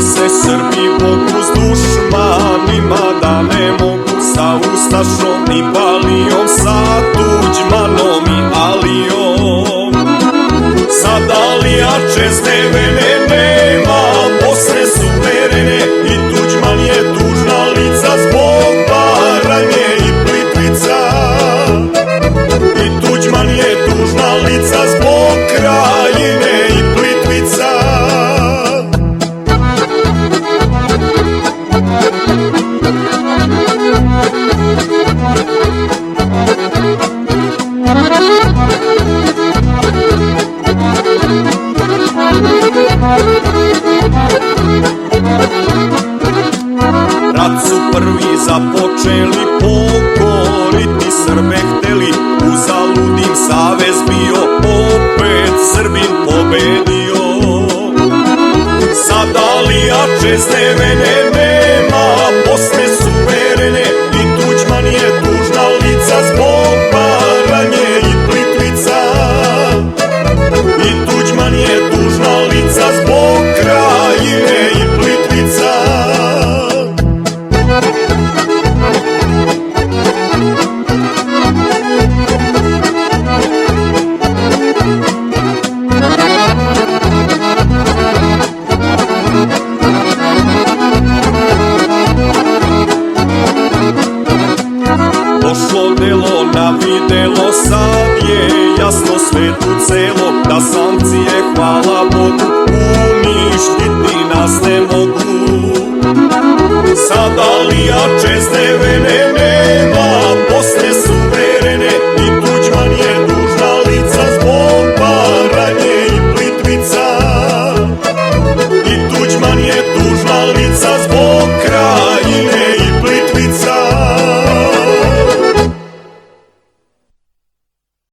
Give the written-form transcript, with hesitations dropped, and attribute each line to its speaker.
Speaker 1: se Srbi Bogu s dušmanima, da ne mogu sa ustašom i Balijom, sa Tuđmanom i Alijom. Sad Alija čezne vene nema, Bosne suverene i Tuđman je tužna lica zbog Baranje i Plitvica. I Tuđman je tužna lica zbog Krajine i Plitvica. Rat su prvi započeli, pokoriti Srbe hteli, uzaludim savez bio, opet Srbin pobedio. Sad Alija čezne vene nema, Bosne suverene i Tuđman je tužna lica zbog Baranje i Plitvica. I Tuđman je tužna lica zbog Krajine i Plitvica. Došlo delo na videlo, sad je jasno svetu celo, da sankcije, hvala Bogu, uništiti nas ne mogu. Sad Alija čezne